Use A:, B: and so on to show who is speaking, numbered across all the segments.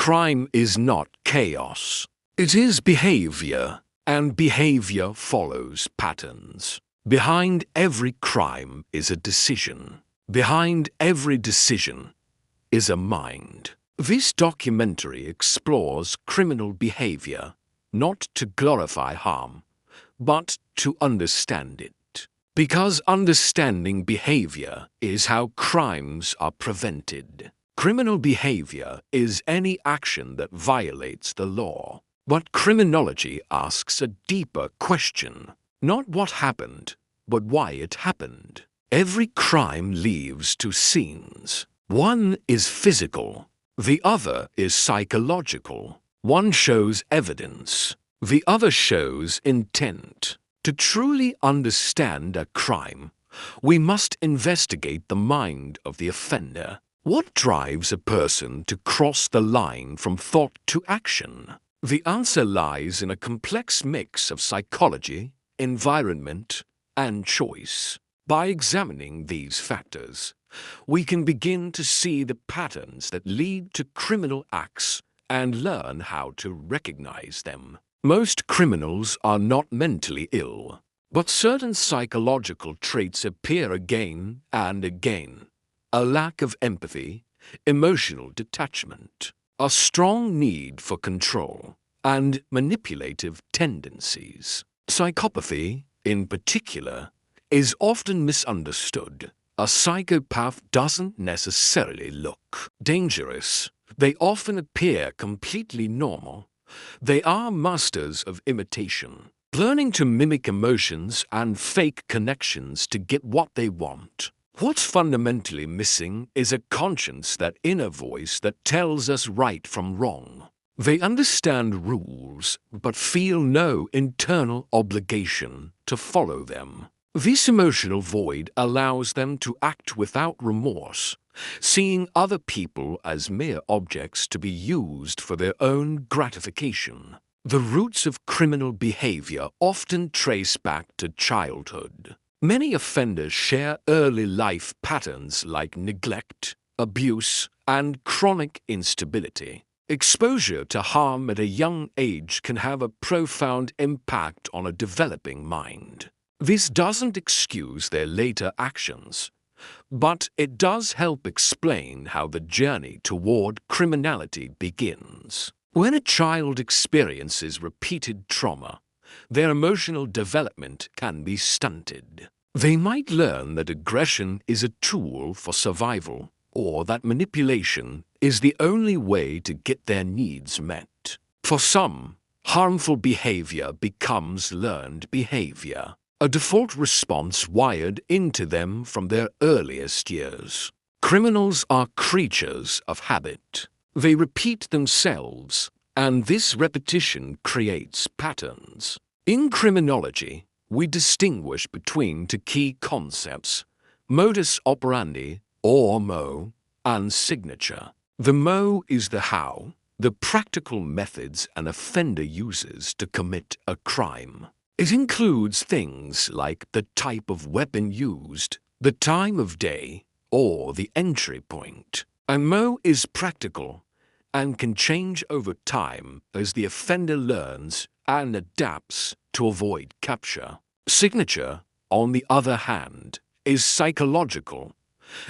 A: Crime is not chaos. It is behavior, and behavior follows patterns. Behind every crime is a decision. Behind every decision is a mind. This documentary explores criminal behavior, not to glorify harm, but to understand it. Because understanding behavior is how crimes are prevented. Criminal behavior is any action that violates the law. But criminology asks a deeper question. Not what happened, but why it happened. Every crime leaves two scenes. One is physical, the other is psychological. One shows evidence, the other shows intent. To truly understand a crime, we must investigate the mind of the offender. What drives a person to cross the line from thought to action? The answer lies in a complex mix of psychology, environment, and choice. By examining these factors, we can begin to see the patterns that lead to criminal acts and learn how to recognize them. Most criminals are not mentally ill, but certain psychological traits appear again and again. A lack of empathy, emotional detachment, a strong need for control, and manipulative tendencies. Psychopathy, in particular, is often misunderstood. A psychopath doesn't necessarily look dangerous. They often appear completely normal. They are masters of imitation, learning to mimic emotions and fake connections to get what they want. What's fundamentally missing is a conscience, that inner voice that tells us right from wrong. They understand rules, but feel no internal obligation to follow them. This emotional void allows them to act without remorse, seeing other people as mere objects to be used for their own gratification. The roots of criminal behavior often trace back to childhood. Many offenders share early life patterns like neglect, abuse, and chronic instability. Exposure to harm at a young age can have a profound impact on a developing mind. This doesn't excuse their later actions, but it does help explain how the journey toward criminality begins. When a child experiences repeated trauma, their emotional development can be stunted. They might learn that aggression is a tool for survival, or that manipulation is the only way to get their needs met. For some, harmful behavior becomes learned behavior, a default response wired into them from their earliest years. Criminals are creatures of habit. They repeat themselves, and this repetition creates patterns. In criminology, we distinguish between two key concepts: modus operandi, or MO, and signature. The MO is the how, the practical methods an offender uses to commit a crime. It includes things like the type of weapon used, the time of day, or the entry point. A MO is practical and can change over time as the offender learns and adapts to avoid capture. Signature, on the other hand, is psychological.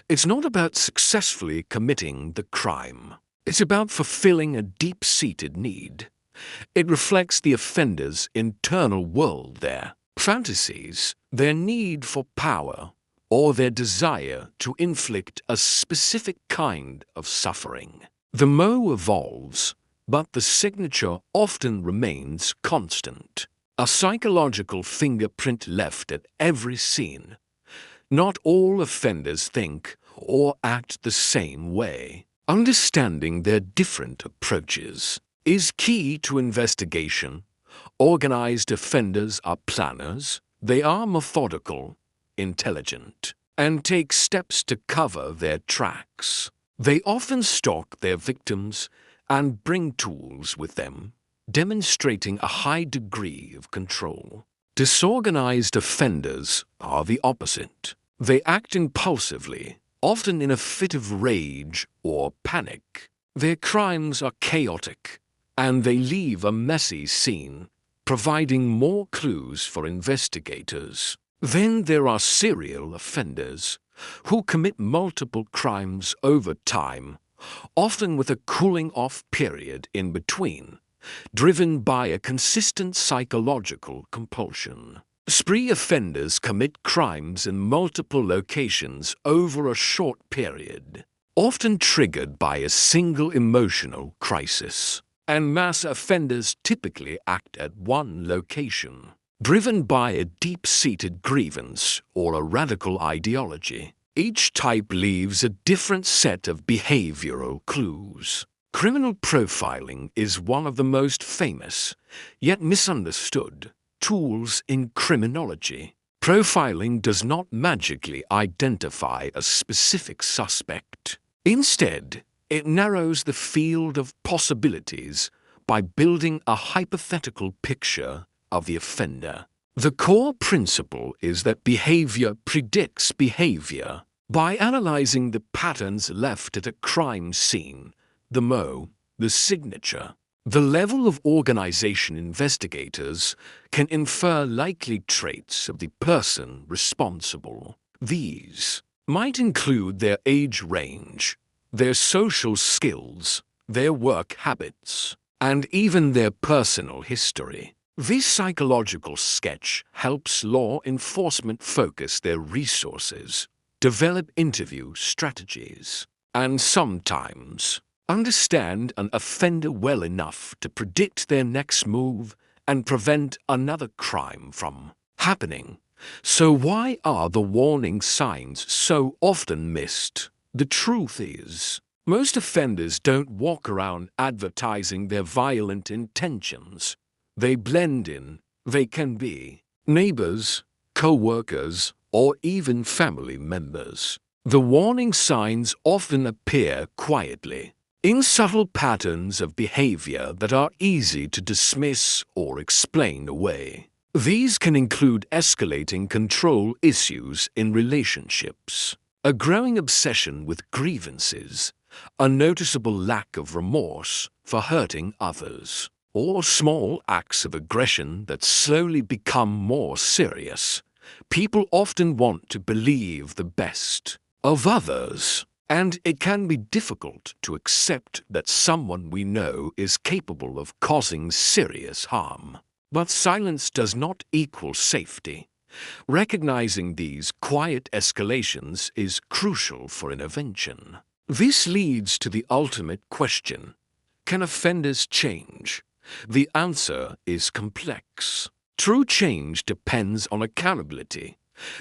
A: It's not about successfully committing the crime. It's about fulfilling a deep-seated need. It reflects the offender's internal world, their fantasies, their need for power, or their desire to inflict a specific kind of suffering. The MO evolves, but the signature often remains constant. A psychological fingerprint left at every scene. Not all offenders think or act the same way. Understanding their different approaches is key to investigation. Organized offenders are planners. They are methodical, intelligent, and take steps to cover their tracks. They often stalk their victims and bring tools with them, demonstrating a high degree of control. Disorganized offenders are the opposite. They act impulsively, often in a fit of rage or panic. Their crimes are chaotic, and they leave a messy scene, providing more clues for investigators. Then there are serial offenders, who commit multiple crimes over time, often with a cooling-off period in between, driven by a consistent psychological compulsion. Spree offenders commit crimes in multiple locations over a short period, often triggered by a single emotional crisis. And mass offenders typically act at one location, driven by a deep-seated grievance or a radical ideology. Each type leaves a different set of behavioral clues. Criminal profiling is one of the most famous, yet misunderstood, tools in criminology. Profiling does not magically identify a specific suspect. Instead, it narrows the field of possibilities by building a hypothetical picture of the offender. The core principle is that behavior predicts behavior. By analyzing the patterns left at a crime scene, the signature, the level of organization investigators can infer likely traits of the person responsible. These might include their age range, their social skills, their work habits, and even their personal history. This psychological sketch helps law enforcement focus their resources, develop interview strategies, and sometimes understand an offender well enough to predict their next move and prevent another crime from happening. So why are the warning signs so often missed? The truth is, most offenders don't walk around advertising their violent intentions. They blend in. They can be neighbors, co-workers, or even family members. The warning signs often appear quietly, in subtle patterns of behavior that are easy to dismiss or explain away. These can include escalating control issues in relationships, a growing obsession with grievances, a noticeable lack of remorse for hurting others, or small acts of aggression that slowly become more serious. People often want to believe the best of others, and it can be difficult to accept that someone we know is capable of causing serious harm. But silence does not equal safety. Recognizing these quiet escalations is crucial for intervention. This leads to the ultimate question: can offenders change? The answer is complex. True change depends on accountability,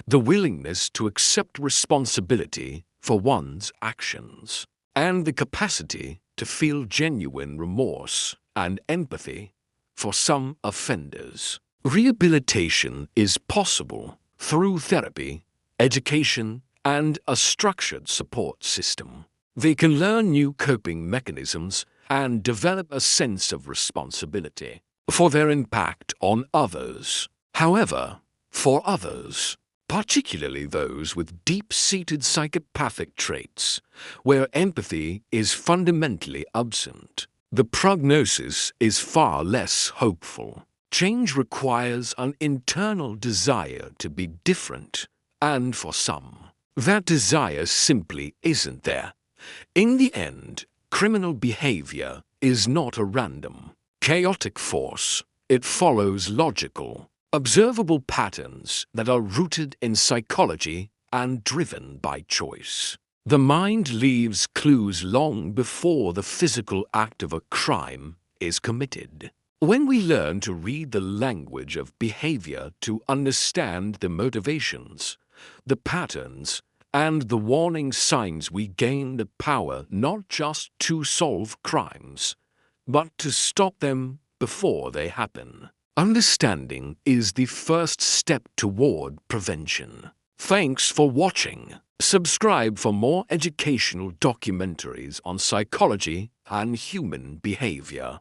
A: the willingness to accept responsibility for one's actions, and the capacity to feel genuine remorse and empathy. For some offenders, rehabilitation is possible through therapy, education, and a structured support system. They can learn new coping mechanisms and develop a sense of responsibility for their impact on others. However, for others, particularly those with deep-seated psychopathic traits, where empathy is fundamentally absent, the prognosis is far less hopeful. Change requires an internal desire to be different, and for some, that desire simply isn't there. In the end, criminal behavior is not a random, chaotic force. It follows logical, observable patterns that are rooted in psychology and driven by choice. The mind leaves clues long before the physical act of a crime is committed. When we learn to read the language of behavior to understand the motivations, the patterns, and the warning signs, we gain the power not just to solve crimes, but to stop them before they happen. Understanding is the first step toward prevention. Thanks for watching. Subscribe for more educational documentaries on psychology and human behavior.